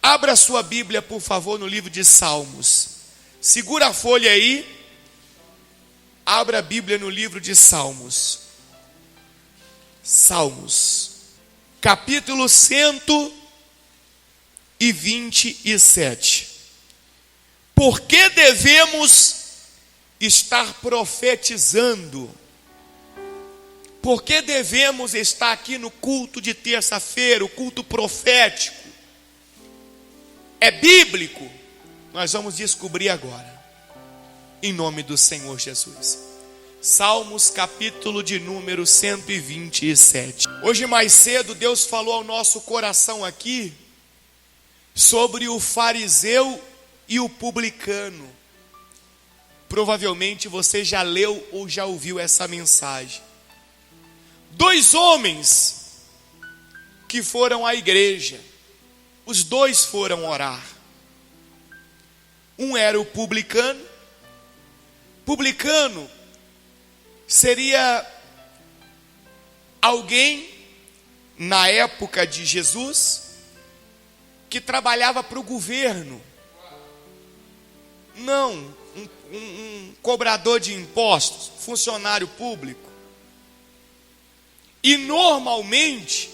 Abra sua Bíblia, por favor, no livro de Salmos. Segura a folha aí. Abra a Bíblia no livro de Salmos. Salmos, capítulo 127. Por que devemos estar profetizando? Por que devemos estar aqui no culto de terça-feira, o culto profético? É bíblico? Nós vamos descobrir agora, em nome do Senhor Jesus. Salmos, capítulo de número 127. Hoje mais cedo Deus falou ao nosso coração aqui sobre o fariseu e o publicano. Provavelmente você já leu ou já ouviu essa mensagem. Dois homens que foram à igreja. Os dois foram orar. Um era o publicano. Publicano seria alguém, na época de Jesus, que trabalhava para o governo. Não, um cobrador de impostos, funcionário público. E normalmente,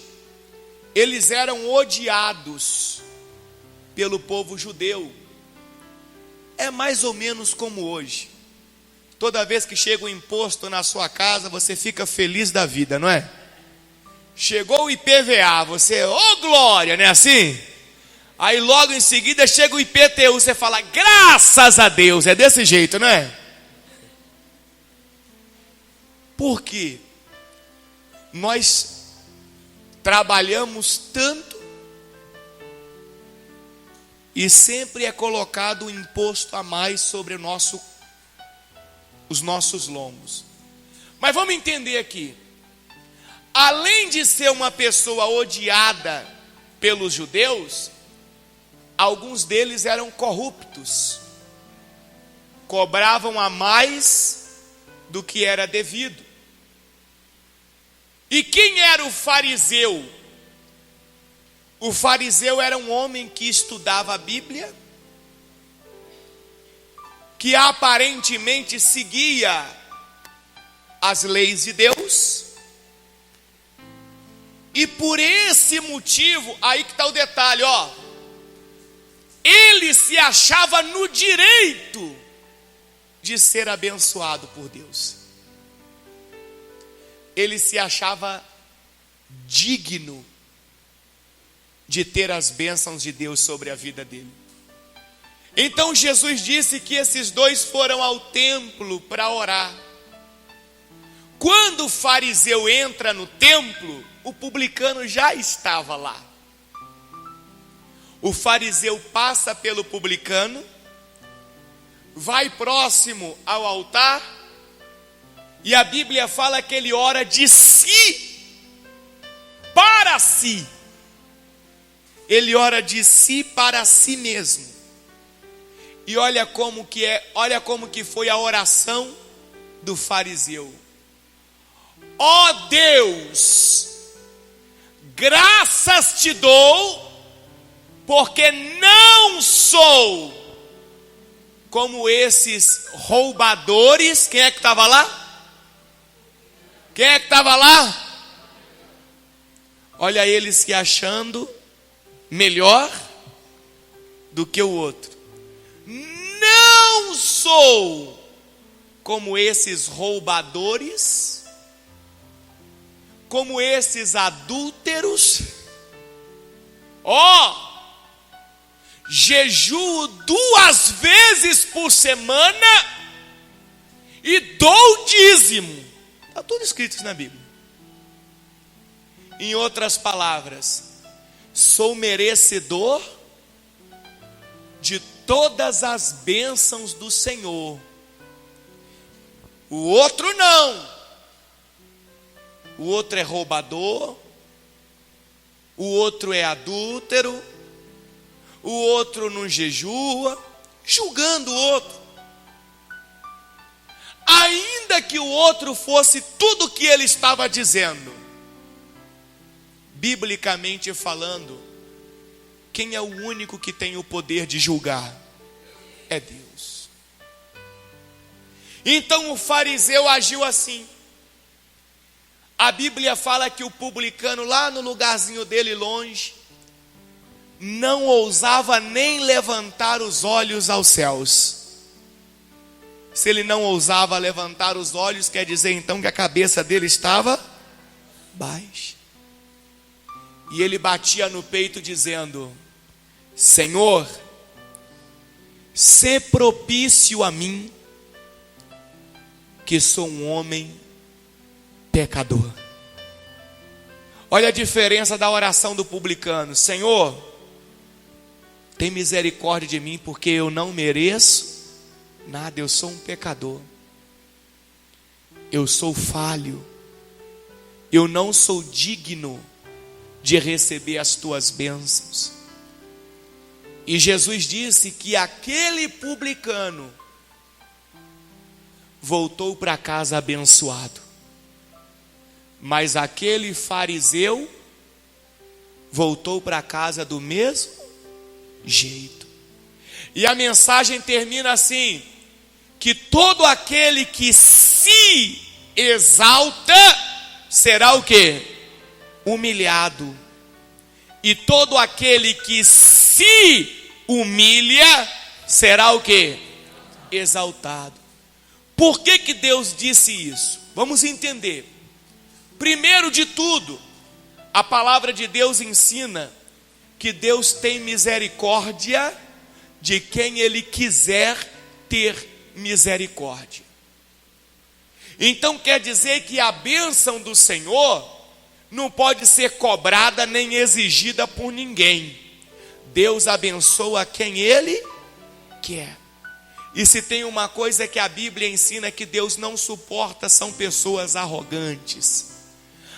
eles eram odiados pelo povo judeu. É mais ou menos como hoje. Toda vez que chega o imposto na sua casa, você fica feliz da vida, não é? Chegou o IPVA, você, ô glória, não é assim? Aí logo em seguida chega o IPTU, você fala, graças a Deus, é desse jeito, não é? Por quê? Nós trabalhamos tanto e sempre é colocado um imposto a mais sobre os nossos lombos. Mas vamos entender aqui. Além de ser uma pessoa odiada pelos judeus, alguns deles eram corruptos. Cobravam a mais do que era devido. E quem era o fariseu? O fariseu era um homem que estudava a Bíblia, que aparentemente seguia as leis de Deus, e por esse motivo, aí que está o detalhe, ó, ele se achava no direito de ser abençoado por Deus. Ele se achava digno de ter as bênçãos de Deus sobre a vida dele. Então Jesus disse que esses dois foram ao templo para orar. Quando o fariseu entra no templo, o publicano já estava lá. O fariseu passa pelo publicano, vai próximo ao altar, e a Bíblia fala que ele ora de si para si. Ele ora de si para si mesmo. E olha como que foi a oração do fariseu. Ó Deus, graças te dou, porque não sou como esses roubadores. Quem é que estava lá? Quem é que estava lá? Olha ele se achando melhor do que o outro. Não sou como esses roubadores, como esses adúlteros. Jejuo 2 vezes por semana e dou dízimo. Está tudo escrito isso na Bíblia. Em outras palavras, sou merecedor de todas as bênçãos do Senhor. O outro não. O outro é roubador. O outro é adúltero. O outro não jejua, julgando o outro. Ainda que o outro fosse tudo o que ele estava dizendo, biblicamente falando, quem é o único que tem o poder de julgar? É Deus. Então o fariseu agiu assim. A Bíblia fala que o publicano, lá no lugarzinho dele longe, não ousava nem levantar os olhos aos céus. Se ele não ousava levantar os olhos, quer dizer então que a cabeça dele estava baixa. E ele batia no peito dizendo: Senhor, sê propício a mim, que sou um homem pecador. Olha a diferença da oração do publicano: Senhor, tem misericórdia de mim, porque eu não mereço nada, eu sou um pecador, eu sou falho, eu não sou digno de receber as tuas bênçãos. E Jesus disse que aquele publicano voltou para casa abençoado, mas aquele fariseu voltou para casa do mesmo jeito. E a mensagem termina assim: que todo aquele que se exalta será o quê? Humilhado. E todo aquele que se humilha será o quê? Exaltado. Por que que Deus disse isso? Vamos entender. Primeiro de tudo, a palavra de Deus ensina que Deus tem misericórdia de quem Ele quiser ter misericórdia. Então quer dizer que a bênção do Senhor não pode ser cobrada nem exigida por ninguém. Deus abençoa quem Ele quer. E se tem uma coisa que a Bíblia ensina que Deus não suporta, são pessoas arrogantes.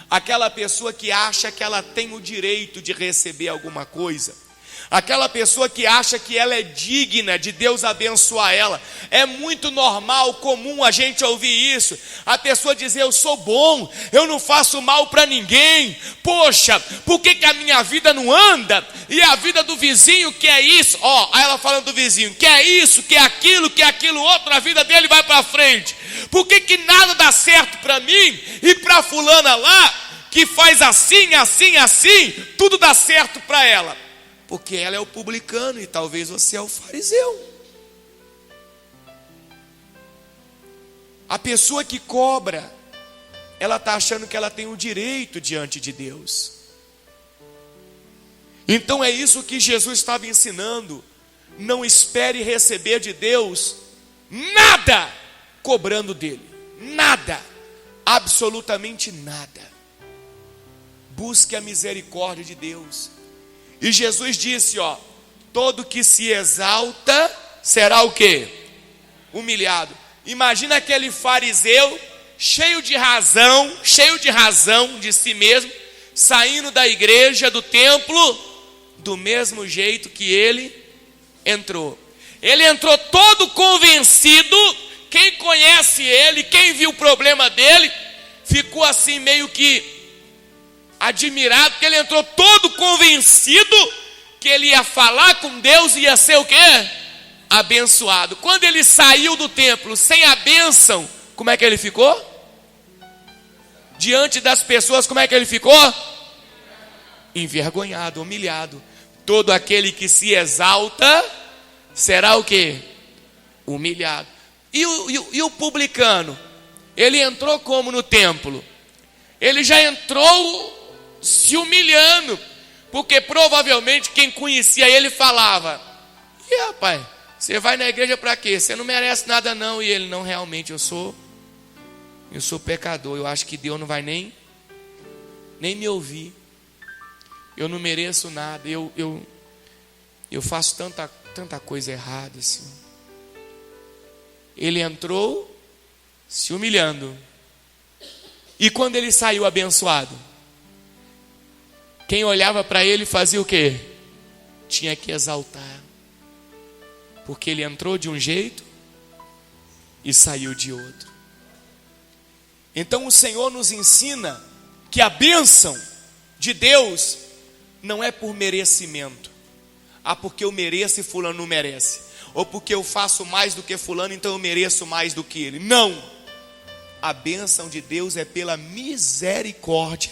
Aquela pessoa que acha que ela tem o direito de receber alguma coisa. Aquela pessoa que acha que ela é digna de Deus abençoar ela. É muito normal, comum a gente ouvir isso. A pessoa dizer: eu sou bom, eu não faço mal para ninguém. Poxa, por que que a minha vida não anda? E a vida do vizinho que é isso? Aí ela falando do vizinho, que é isso, que é aquilo outro, a vida dele vai para frente. Por que que nada dá certo para mim e para fulana lá, que faz assim, tudo dá certo para ela? Porque ela é o publicano e talvez você é o fariseu. A pessoa que cobra, ela está achando que ela tem o direito diante de Deus. Então é isso que Jesus estava ensinando. Não espere receber de Deus nada cobrando dele. Nada. Absolutamente nada. Busque a misericórdia de Deus. E Jesus disse, todo que se exalta será o quê? Humilhado. Imagina aquele fariseu cheio de razão de si mesmo, saindo da igreja, do templo, do mesmo jeito que ele entrou. Ele entrou todo convencido. Quem conhece ele, quem viu o problema dele, ficou assim meio que admirado, porque ele entrou todo convencido que ele ia falar com Deus e ia ser o quê? Abençoado. Quando ele saiu do templo sem a bênção, como é que ele ficou? Diante das pessoas, como é que ele ficou? Envergonhado, humilhado. Todo aquele que se exalta será o quê? Humilhado. E o publicano? Ele entrou como no templo? Ele já entrou se humilhando, porque provavelmente quem conhecia ele falava: e rapaz, você vai na igreja para quê? Você não merece nada não. E ele: não, realmente eu sou pecador, eu acho que Deus não vai nem me ouvir, eu não mereço nada, eu faço tanta coisa errada assim. Ele entrou se humilhando, e quando ele saiu abençoado, quem olhava para ele fazia o quê? Tinha que exaltar, porque ele entrou de um jeito e saiu de outro. Então o Senhor nos ensina que a bênção de Deus não é por merecimento. Ah, porque eu mereço e fulano não merece. Ou porque eu faço mais do que fulano, então eu mereço mais do que ele. Não! A bênção de Deus é pela misericórdia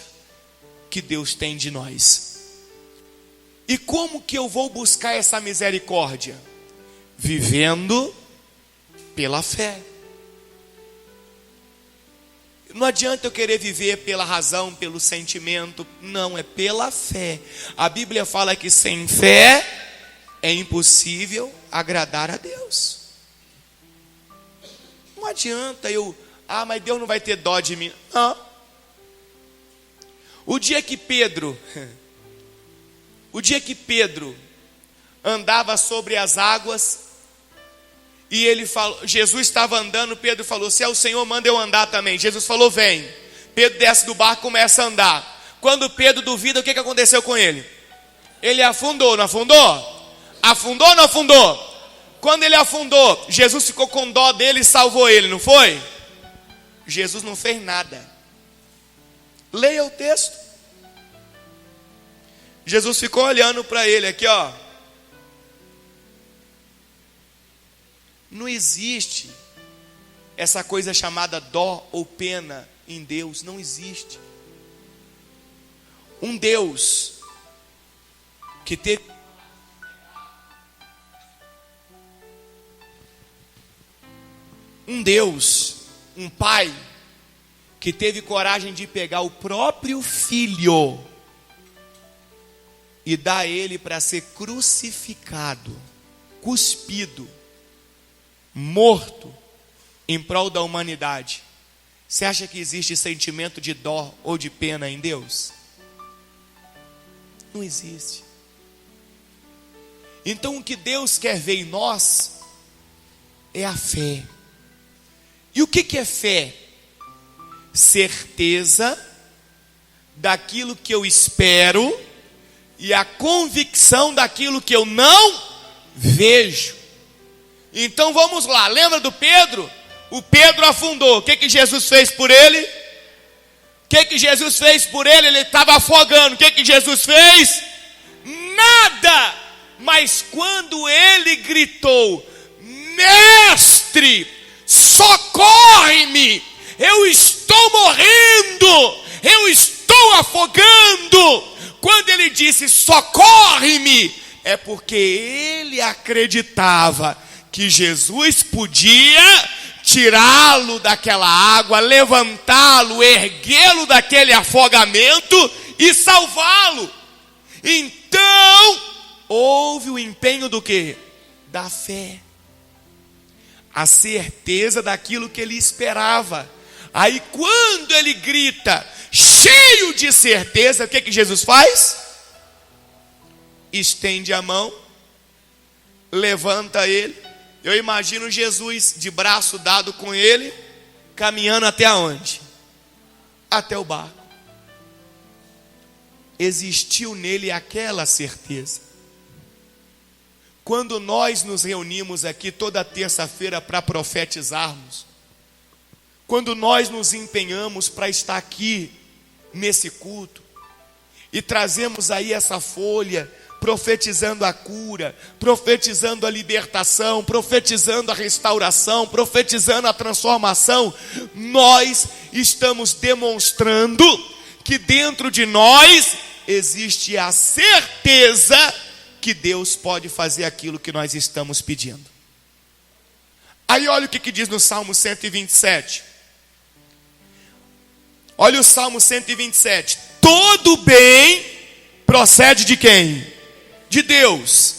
que Deus tem de nós. E como que eu vou buscar essa misericórdia? Vivendo pela fé. Não adianta eu querer viver pela razão, pelo sentimento. Não, é pela fé. A Bíblia fala que sem fé é impossível agradar a Deus. Não adianta mas Deus não vai ter dó de mim. Não. O dia que Pedro andava sobre as águas, e ele falou, Jesus estava andando, Pedro falou, se é o Senhor, manda eu andar também. Jesus falou, vem. Pedro desce do barco e começa a andar. Quando Pedro duvida, o que aconteceu com ele? Ele afundou, não afundou? Afundou ou não afundou? Quando ele afundou, Jesus ficou com dó dele e salvou ele, não foi? Jesus não fez nada. Leia o texto. Jesus ficou olhando para ele aqui, ó. Não existe essa coisa chamada dó ou pena em Deus. Não existe. Um Deus que teve um pai que teve coragem de pegar o próprio filho e dar ele para ser crucificado, cuspido, morto em prol da humanidade. Você acha que existe sentimento de dó ou de pena em Deus? Não existe. Então o que Deus quer ver em nós é a fé. E o que é fé? Certeza daquilo que eu espero e a convicção daquilo que eu não vejo. Então vamos lá, lembra do Pedro? O Pedro afundou, o que Jesus fez por ele? O que Jesus fez por ele? Ele estava afogando, o que Jesus fez? Nada! Mas quando ele gritou, mestre, socorre-me, eu estou morrendo, eu estou afogando. Quando ele disse socorre-me, é porque ele acreditava que Jesus podia tirá-lo daquela água, levantá-lo, erguê-lo daquele afogamento e salvá-lo. Então, houve o empenho do quê? Da fé. A certeza daquilo que ele esperava. Aí quando ele grita, cheio de certeza, o que Jesus faz? Estende a mão, levanta ele. Eu imagino Jesus de braço dado com ele, caminhando até onde? Até o barco. Existiu nele aquela certeza. Quando nós nos reunimos aqui toda terça-feira para profetizarmos, quando nós nos empenhamos para estar aqui nesse culto e trazemos aí essa folha, profetizando a cura, profetizando a libertação, profetizando a restauração, profetizando a transformação, nós estamos demonstrando que dentro de nós existe a certeza que Deus pode fazer aquilo que nós estamos pedindo. Aí olha o que diz no Salmo 127. Olha o Salmo 127. Todo bem procede de quem? De Deus.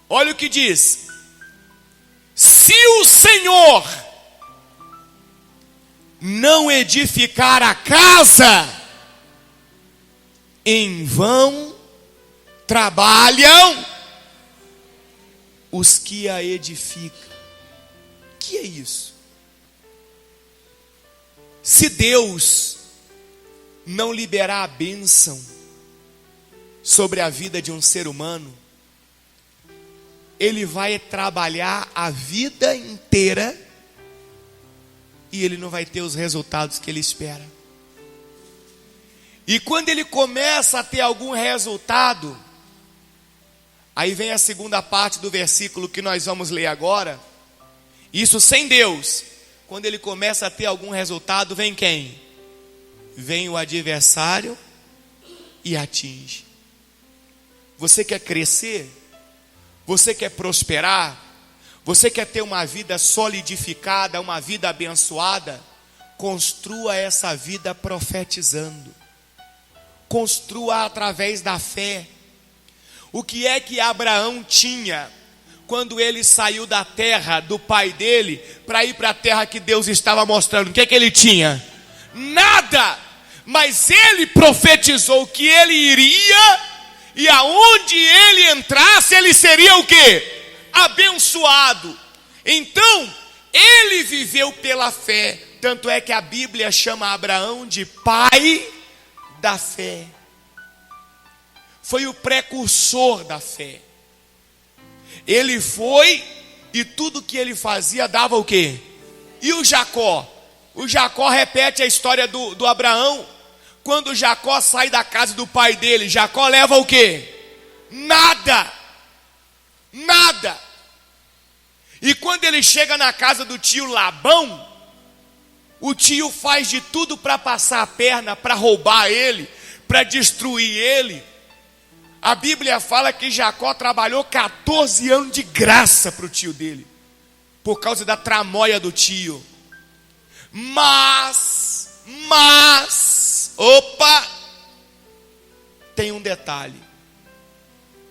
Olha o que diz. Se o Senhor não edificar a casa, em vão trabalham os que a edificam. O que é isso? Se Deus não liberar a bênção sobre a vida de um ser humano, ele vai trabalhar a vida inteira e ele não vai ter os resultados que ele espera. E quando ele começa a ter algum resultado, Aí vem a segunda parte do versículo que nós vamos ler agora. Isso sem Deus. Quando ele começa a ter algum resultado, vem quem? Vem o adversário e atinge. Você quer crescer? Você quer prosperar? Você quer ter uma vida solidificada, uma vida abençoada? Construa essa vida profetizando. Construa através da fé. O que é que Abraão tinha quando ele saiu da terra do pai dele para ir para a terra que Deus estava mostrando? O que é que ele tinha? Nada! Mas ele profetizou que ele iria, e aonde ele entrasse, ele seria o quê? Abençoado. Então, ele viveu pela fé. Tanto é que a Bíblia chama Abraão de pai da fé. Foi o precursor da fé. Ele foi, e tudo que ele fazia dava o quê? E o Jacó? O Jacó repete a história do Abraão. Quando Jacó sai da casa do pai dele, Jacó leva o quê? Nada. Nada. E quando ele chega na casa do tio Labão, o tio faz de tudo para passar a perna, para roubar ele, para destruir ele. A Bíblia fala que Jacó trabalhou 14 anos de graça para o tio dele, por causa da tramóia do tio. Mas, tem um detalhe.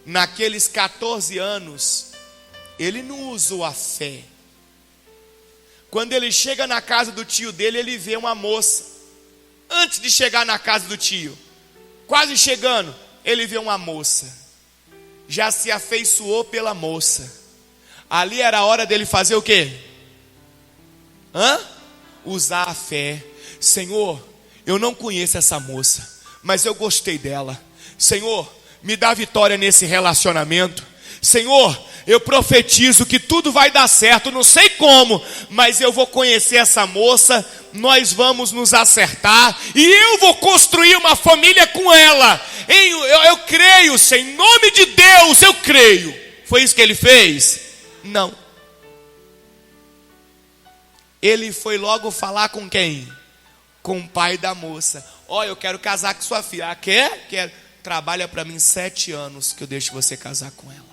Naqueles 14 anos, ele não usou a fé. Quando ele chega na casa do tio dele, ele vê uma moça. Antes de chegar na casa do tio, quase chegando, ele vê uma moça. Já se afeiçoou pela moça. Ali era a hora dele fazer o quê? Usar a fé. Senhor, eu não conheço essa moça, mas eu gostei dela. Senhor, me dá vitória nesse relacionamento. Senhor, eu profetizo que tudo vai dar certo, não sei como, mas eu vou conhecer essa moça, nós vamos nos acertar, e eu vou construir uma família com ela. Eu creio, Senhor, em nome de Deus, eu creio. Foi isso que ele fez? Não. Ele foi logo falar com quem? Com o pai da moça. Eu quero casar com sua filha. Quer? Quero. Trabalha para mim 7 anos que eu deixo você casar com ela.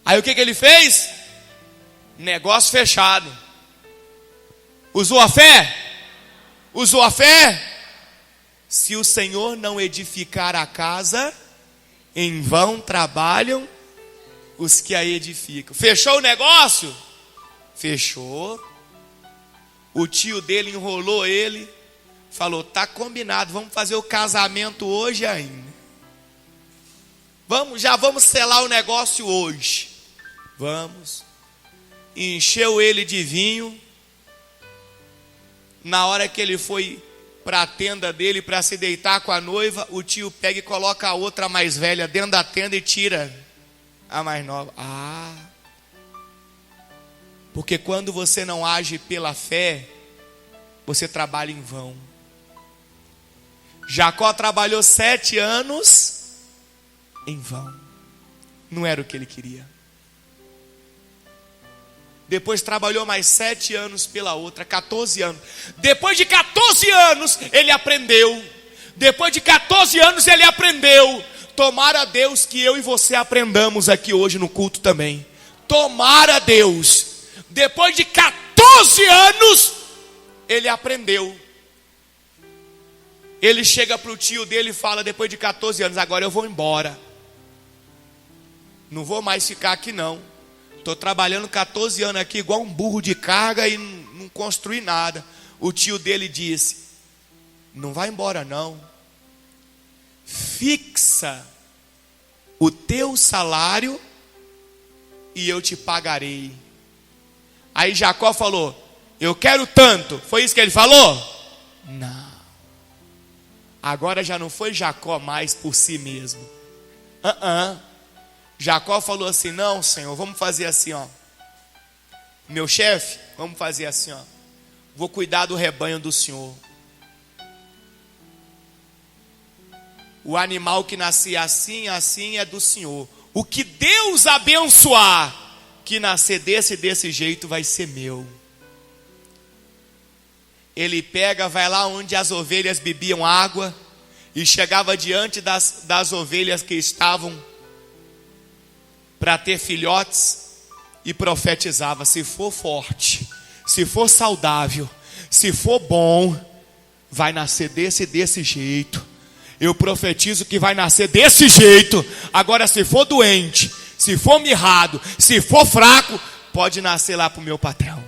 Aí o que ele fez? Negócio fechado. Usou a fé? Usou a fé? Se o Senhor não edificar a casa, em vão trabalham os que a edificam. Fechou o negócio? Fechou. O tio dele enrolou ele, falou: tá combinado, vamos fazer o casamento hoje ainda. Já vamos selar o negócio hoje. Vamos. Encheu ele de vinho. Na hora que ele foi para a tenda dele para se deitar com a noiva, o tio pega e coloca a outra mais velha dentro da tenda e tira a mais nova. Porque quando você não age pela fé, você trabalha em vão. Jacó trabalhou 7 anos em vão. Não era o que ele queria. Depois trabalhou mais 7 anos pela outra, 14 anos. Depois de 14 anos, ele aprendeu. Depois de 14 anos, ele aprendeu. Tomara Deus que eu e você aprendamos aqui hoje no culto também. Tomara Deus. Depois de 14 anos, ele aprendeu. Ele chega para o tio dele e fala: depois de 14 anos, agora eu vou embora. Não vou mais ficar aqui não. Estou trabalhando 14 anos aqui igual um burro de carga e não construí nada. O tio dele disse: não vai embora não. Fixa o teu salário e eu te pagarei. Aí Jacó falou: eu quero tanto. Foi isso que ele falou? Não. Agora já não foi Jacó mais por si mesmo. Jacó falou assim: não, Senhor, vamos fazer assim, meu chefe, vamos fazer assim, vou cuidar do rebanho do Senhor. O animal que nascer assim, assim é do Senhor. O que Deus abençoar, que nascer desse jeito, vai ser meu. Ele pega, vai lá onde as ovelhas bebiam água, e chegava diante das ovelhas que estavam para ter filhotes, e profetizava: se for forte, se for saudável, se for bom, vai nascer desse jeito. Eu profetizo que vai nascer desse jeito. Agora, se for doente, se for mirrado, se for fraco, pode nascer lá para o meu patrão.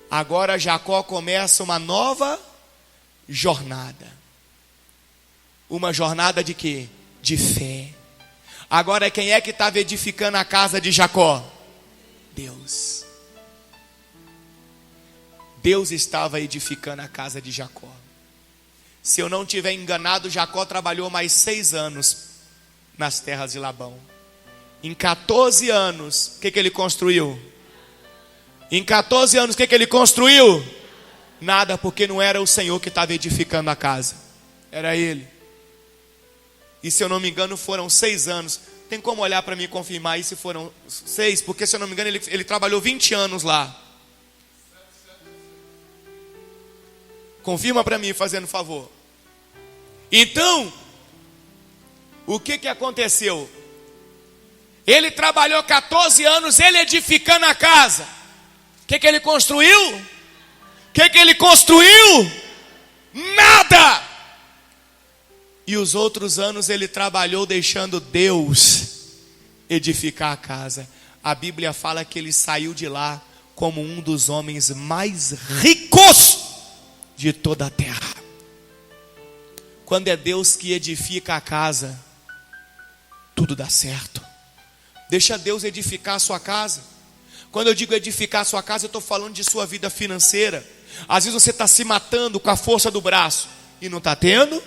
Agora Jacó começa uma nova jornada. Uma jornada de quê? De fé. Agora quem é que estava edificando a casa de Jacó? Deus. Deus estava edificando a casa de Jacó. Se eu não tiver enganado, Jacó trabalhou mais 6 anos nas terras de Labão. Em 14 anos, o que ele construiu? Em 14 anos, o que ele construiu? Nada, porque não era o Senhor que estava edificando a casa, era ele. E se eu não me engano, foram 6 anos. Tem como olhar para mim e confirmar aí se foram 6? Porque se eu não me engano, ele trabalhou 20 anos lá. Confirma para mim, fazendo favor. Então, o que aconteceu? Ele trabalhou 14 anos, ele edificando a casa. O que ele construiu? O que ele construiu? Nada! E os outros anos ele trabalhou deixando Deus edificar a casa. A Bíblia fala que ele saiu de lá como um dos homens mais ricos de toda a terra. Quando é Deus que edifica a casa, tudo dá certo. Deixa Deus edificar a sua casa. Quando eu digo edificar a sua casa, eu estou falando de sua vida financeira. Às vezes você está se matando com a força do braço e não está tendo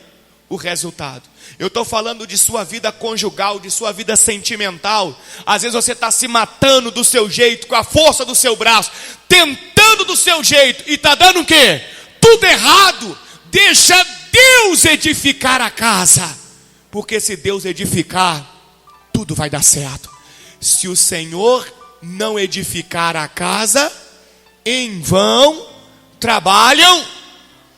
o resultado. Eu estou falando de sua vida conjugal, de sua vida sentimental. Às vezes você está se matando do seu jeito, com a força do seu braço, tentando do seu jeito, e está dando o quê? Tudo errado. Deixa Deus edificar a casa, porque se Deus edificar, tudo vai dar certo. Se o Senhor não edificar a casa, em vão trabalham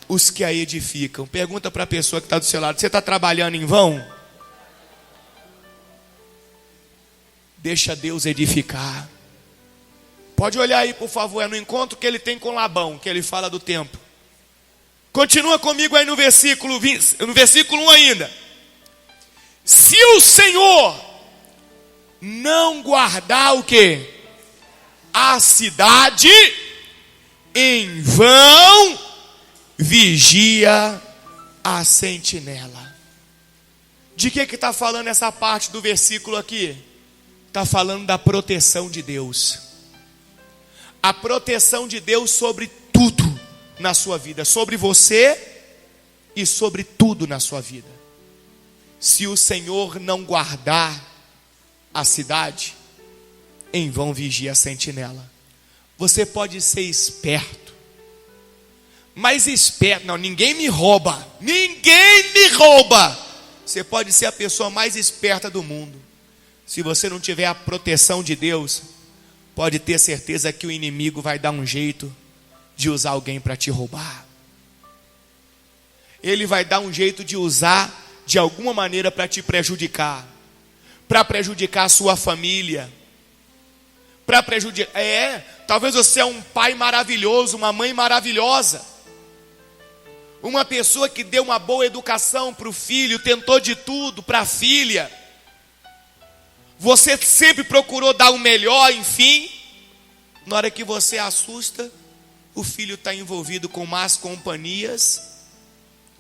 os que a edificam. Pergunta para a pessoa que está do seu lado: você está trabalhando em vão? Deixa Deus edificar. Pode olhar aí, por favor, é no encontro que ele tem com Labão, que ele fala do tempo. Continua comigo aí no versículo 1 ainda. Se o Senhor não guardar o quê? A cidade, em vão vigia a sentinela. De que está falando essa parte do versículo aqui? Está falando da proteção de Deus. A proteção de Deus sobre tudo na sua vida, sobre você e sobre tudo na sua vida. Se o Senhor não guardar a cidade, em vão vigia a sentinela. Você pode ser esperto, mas esperto, não, ninguém me rouba. Ninguém me rouba. Você pode ser a pessoa mais esperta do mundo. Se você não tiver a proteção de Deus, pode ter certeza que o inimigo vai dar um jeito de usar alguém para te roubar. Ele vai dar um jeito de usar de alguma maneira para te prejudicar, para prejudicar a sua família, para prejudicar. Talvez você é um pai maravilhoso, uma mãe maravilhosa, uma pessoa que deu uma boa educação para o filho, tentou de tudo para a filha. Você sempre procurou dar o melhor, enfim. Na hora que você assusta, o filho está envolvido com más companhias,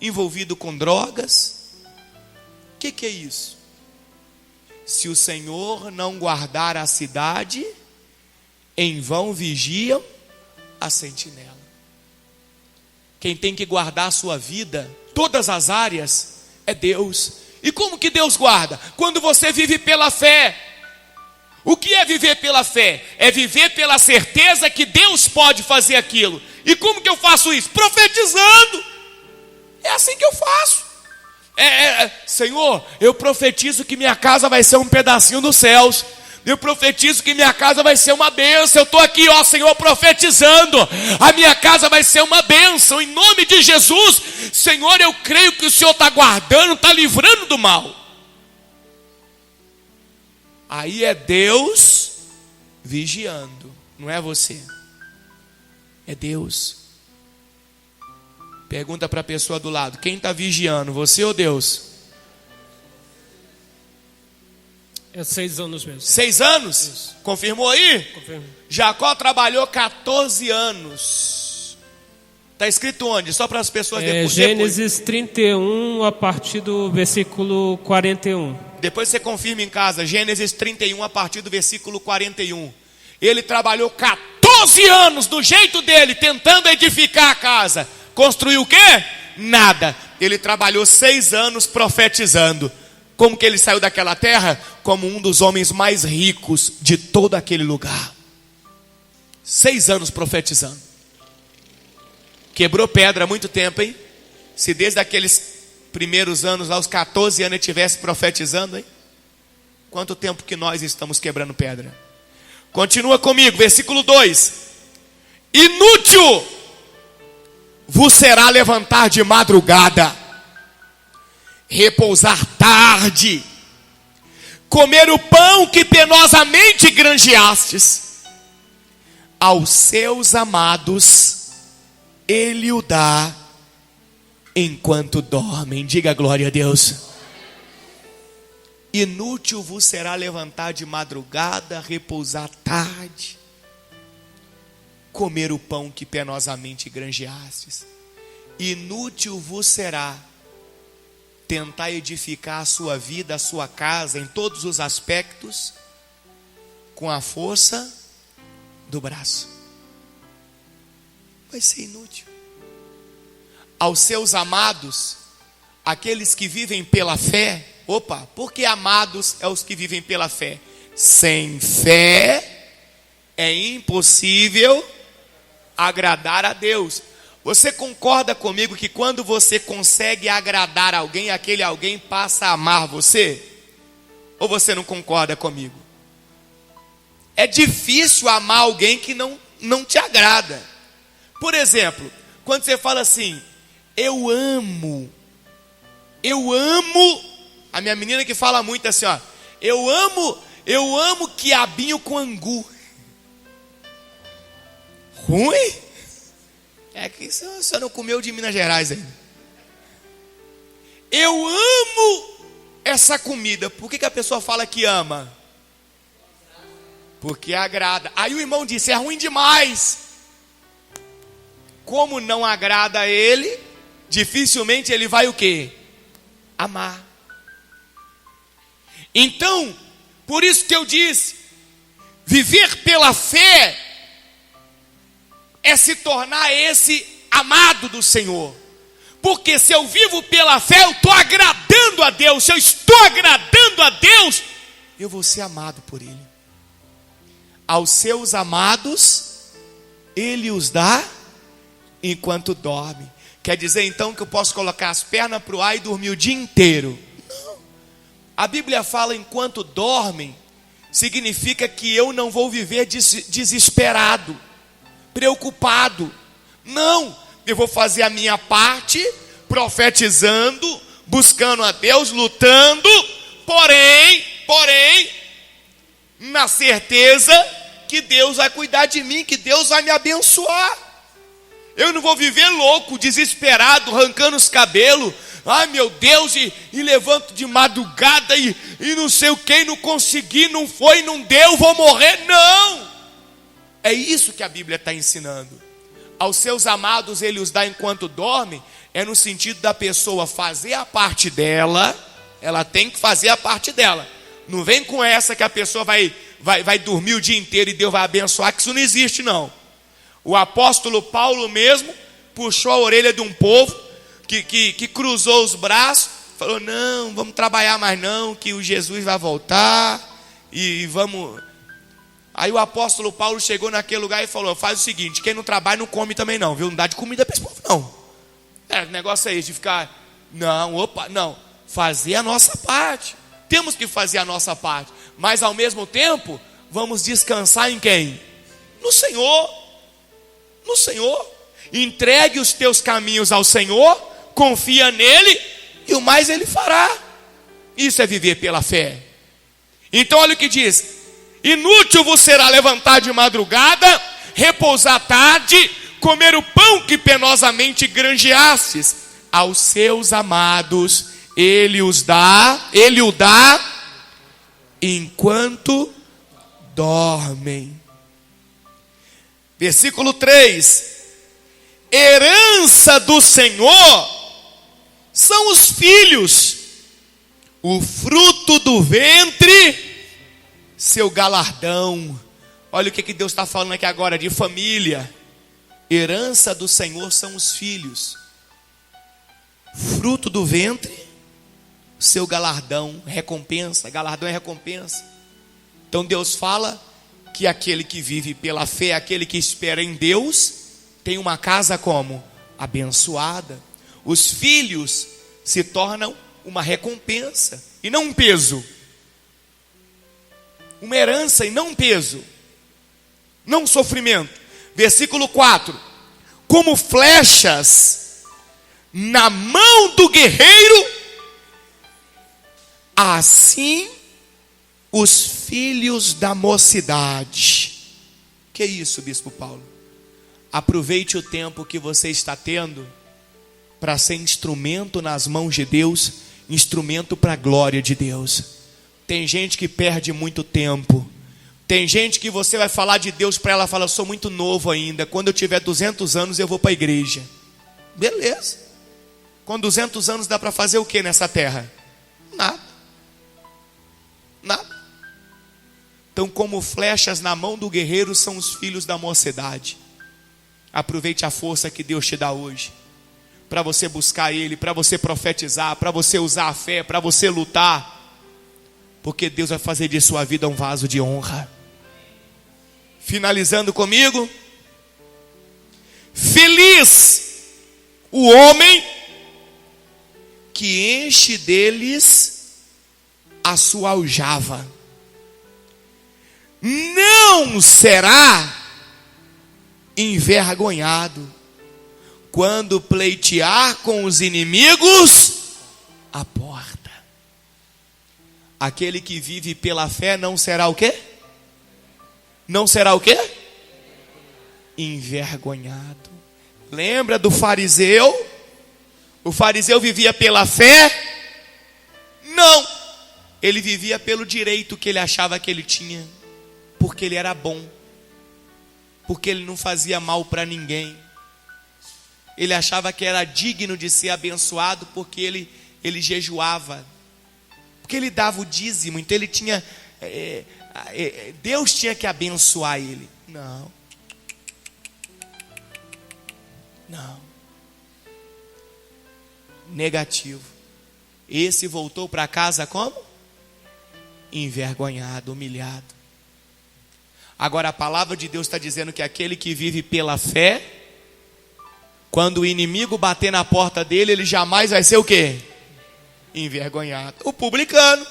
envolvido com drogas. O que é isso? Se o Senhor não guardar a cidade, em vão vigiam a sentinela. Quem tem que guardar a sua vida, todas as áreas, é Deus. E como que Deus guarda? Quando você vive pela fé. O que é viver pela fé? É viver pela certeza que Deus pode fazer aquilo. E como que eu faço isso? Profetizando. É assim que eu faço. Senhor, eu profetizo que minha casa vai ser um pedacinho dos céus. Eu profetizo que minha casa vai ser uma bênção. Eu estou aqui, ó Senhor, profetizando. A minha casa vai ser uma bênção. Em nome de Jesus, Senhor, eu creio que o Senhor está guardando, está livrando do mal. Aí é Deus vigiando, não é você. É Deus. Pergunta para a pessoa do lado: quem está vigiando, você ou Deus? É 6 anos mesmo. 6 anos? Isso. Confirmou aí? Confirmo. Jacó trabalhou 14 anos. Está escrito onde? Só para as pessoas depois. Gênesis 31, a partir do versículo 41. Depois você confirma em casa. Gênesis 31, a partir do versículo 41. Ele trabalhou 14 anos do jeito dele, tentando edificar a casa. Construiu o quê? Nada. Ele trabalhou 6 anos profetizando. Como que ele saiu daquela terra? Como um dos homens mais ricos de todo aquele lugar. 6 anos profetizando. Quebrou pedra há muito tempo, hein? Se desde aqueles primeiros anos, lá os 14 anos, ele estivesse profetizando, hein? Quanto tempo que nós estamos quebrando pedra? Continua comigo, versículo 2. Inútil vos será levantar de madrugada, repousar tarde, comer o pão que penosamente granjeastes. Aos seus amados ele o dá enquanto dormem. Diga glória a Deus. Inútil vos será levantar de madrugada, repousar tarde, comer o pão que penosamente granjeastes. Inútil vos será tentar edificar a sua vida, a sua casa, em todos os aspectos, com a força do braço. Vai ser inútil. Aos seus amados, aqueles que vivem pela fé. Opa, porque amados é os que vivem pela fé. Sem fé é impossível agradar a Deus. Você concorda comigo que quando você consegue agradar alguém, aquele alguém passa a amar você? Ou você não concorda comigo? É difícil amar alguém que não te agrada. Por exemplo, quando você fala assim: eu amo, a minha menina que fala muito assim, ó, eu amo quiabinho com angu. Ruim? É que você não comeu de Minas Gerais ainda. Eu amo essa comida. Por que a pessoa fala que ama? Porque agrada. Aí o irmão disse: é ruim demais. Como não agrada a ele, dificilmente ele vai o quê? Amar. Então, por isso que eu disse, viver pela fé é se tornar esse amado do Senhor. Porque se eu vivo pela fé, eu estou agradando a Deus. Se eu estou agradando a Deus, eu vou ser amado por Ele. Aos seus amados, Ele os dá enquanto dorme. Quer dizer então que eu posso colocar as pernas para o ar e dormir o dia inteiro? Não. A Bíblia fala enquanto dormem, significa que eu não vou viver desesperado, preocupado. Não, eu vou fazer a minha parte, profetizando, buscando a Deus, lutando, porém, na certeza que Deus vai cuidar de mim, que Deus vai me abençoar. Eu não vou viver louco, desesperado, arrancando os cabelos. Ai meu Deus, e levanto de madrugada e não sei o que, não consegui, não foi, não deu, vou morrer. Não! É isso que a Bíblia está ensinando. Aos seus amados ele os dá enquanto dorme. É no sentido da pessoa fazer a parte dela. Ela tem que fazer a parte dela. Não vem com essa que a pessoa vai dormir o dia inteiro e Deus vai abençoar, que isso não existe não. O apóstolo Paulo mesmo puxou a orelha de um povo que cruzou os braços, falou: não, vamos trabalhar mais não, que o Jesus vai voltar e vamos. Aí o apóstolo Paulo chegou naquele lugar e falou: faz o seguinte, quem não trabalha não come também não, viu? Não dá de comida para esse povo não. O negócio é esse de ficar, não. fazer a nossa parte. Temos que fazer a nossa parte. Mas ao mesmo tempo, vamos descansar em quem? No Senhor. No Senhor. Entregue os teus caminhos ao Senhor, confia nele e o mais ele fará. Isso é viver pela fé. Então olha o que diz: inútil vos será levantar de madrugada, repousar à tarde, comer o pão que penosamente granjeastes. Aos seus amados ele o dá enquanto dormem. Versículo 3: herança do Senhor são os filhos, o fruto do ventre, seu galardão. Olha o que Deus está falando aqui agora de família. Herança do Senhor são os filhos, fruto do ventre, seu galardão, recompensa. Galardão é recompensa. Então Deus fala que aquele que vive pela fé, aquele que espera em Deus, tem uma casa como? Abençoada. Os filhos se tornam uma recompensa e não um peso. Uma herança e não um peso. Não um sofrimento. Versículo 4: como flechas na mão do guerreiro, assim os filhos da mocidade. Que isso, Bispo Paulo? Aproveite o tempo que você está tendo para ser instrumento nas mãos de Deus, instrumento para a glória de Deus. Tem gente que perde muito tempo. Tem gente que você vai falar de Deus para ela, fala: eu sou muito novo ainda, quando eu tiver 200 anos eu vou para a igreja. Beleza. Com 200 anos dá para fazer o que nessa terra? Nada. Nada. Então, como flechas na mão do guerreiro são os filhos da mocidade. Aproveite a força que Deus te dá hoje, para você buscar Ele, para você profetizar, para você usar a fé, para você lutar, porque Deus vai fazer de sua vida um vaso de honra. Finalizando comigo: feliz o homem que enche deles a sua aljava, não será envergonhado quando pleitear com os inimigos a porta. Aquele que vive pela fé não será o quê? Não será o quê? Envergonhado. Lembra do fariseu? O fariseu vivia pela fé? Não. Ele vivia pelo direito que ele achava que ele tinha, porque ele era bom, porque ele não fazia mal para ninguém. Ele achava que era digno de ser abençoado porque ele jejuava, porque ele dava o dízimo. Então ele tinha, Deus tinha que abençoar ele. Não. Negativo. Esse voltou para casa como? Envergonhado, humilhado. Agora a palavra de Deus está dizendo que aquele que vive pela fé, quando o inimigo bater na porta dele, ele jamais vai ser o quê? Envergonhado. O publicano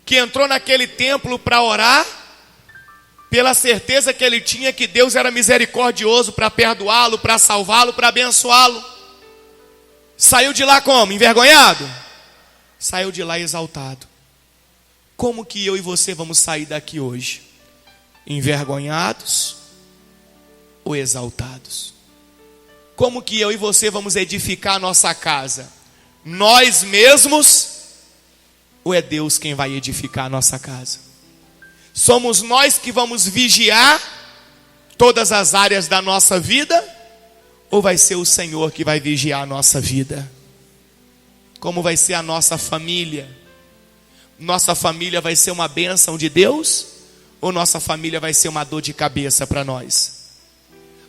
que entrou naquele templo para orar, pela certeza que ele tinha que Deus era misericordioso para perdoá-lo, para salvá-lo, para abençoá-lo. Saiu de lá como? Envergonhado? Saiu de lá exaltado. Como que eu e você vamos sair daqui hoje? Envergonhados ou exaltados? Como que eu e você vamos edificar a nossa casa? Nós mesmos ou é Deus quem vai edificar a nossa casa? Somos nós que vamos vigiar todas as áreas da nossa vida ou vai ser o Senhor que vai vigiar a nossa vida? Como vai ser a nossa família? Nossa família vai ser uma bênção de Deus ou nossa família vai ser uma dor de cabeça para nós?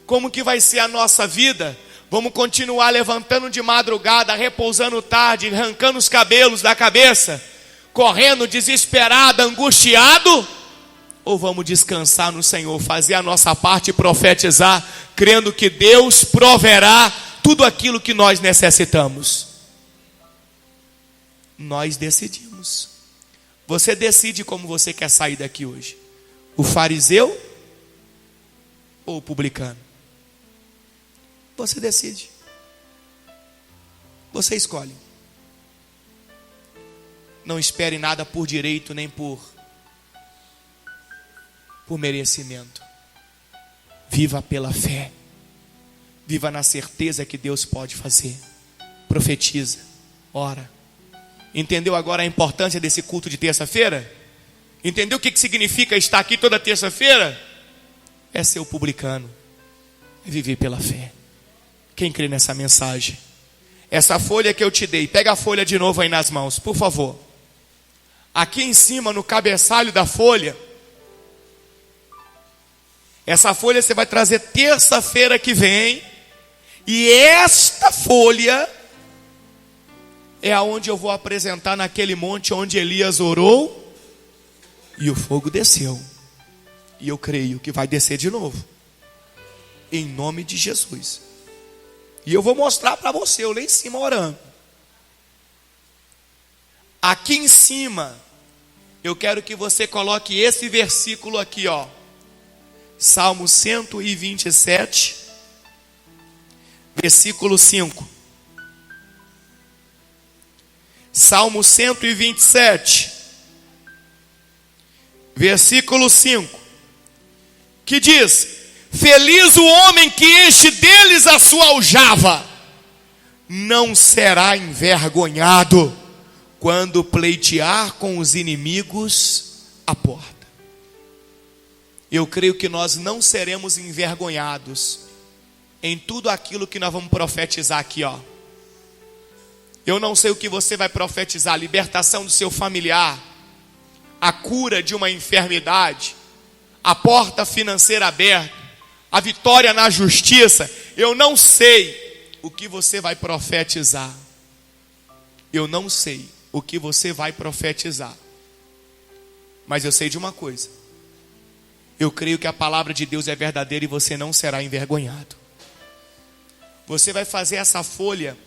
Como que vai ser a nossa vida? Vamos continuar levantando de madrugada, repousando tarde, arrancando os cabelos da cabeça, correndo desesperado, angustiado? Ou vamos descansar no Senhor, fazer a nossa parte e profetizar, crendo que Deus proverá tudo aquilo que nós necessitamos? Nós decidimos. Você decide como você quer sair daqui hoje: o fariseu ou o publicano? Você decide. Você escolhe. Não espere nada por direito nem por merecimento. Viva pela fé. Viva na certeza que Deus pode fazer. Profetiza, ora. Entendeu agora a importância desse culto de terça-feira? Entendeu o que significa estar aqui toda terça-feira? É ser o publicano, é viver pela fé. Quem crê nessa mensagem? Essa folha que eu te dei, pega a folha de novo aí nas mãos, por favor. Aqui em cima, no cabeçalho da folha, essa folha você vai trazer terça-feira que vem. E esta folha é aonde eu vou apresentar naquele monte onde Elias orou e o fogo desceu. E eu creio que vai descer de novo, em nome de Jesus. E eu vou mostrar para você, eu lá em cima orando. Aqui em cima, eu quero que você coloque esse versículo aqui, ó. Salmo 127, versículo 5. Salmo 127, versículo 5, que diz: feliz o homem que enche deles a sua aljava, não será envergonhado quando pleitear com os inimigos à porta. Eu creio que nós não seremos envergonhados em tudo aquilo que nós vamos profetizar aqui, ó. Eu não sei o que você vai profetizar: a libertação do seu familiar, a cura de uma enfermidade, a porta financeira aberta, a vitória na justiça. Eu não sei o que você vai profetizar. Eu não sei o que você vai profetizar. Mas eu sei de uma coisa: eu creio que a palavra de Deus é verdadeira e você não será envergonhado. Você vai fazer essa folha,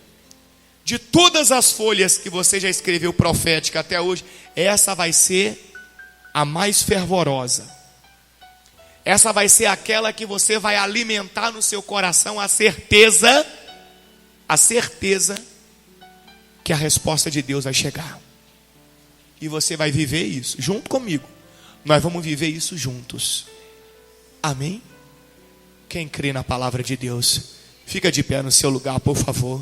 de todas as folhas que você já escreveu profética até hoje, essa vai ser a mais fervorosa. Essa vai ser aquela que você vai alimentar no seu coração a certeza que a resposta de Deus vai chegar. E você vai viver isso junto comigo. Nós vamos viver isso juntos. Amém? Quem crê na palavra de Deus, fica de pé no seu lugar, por favor.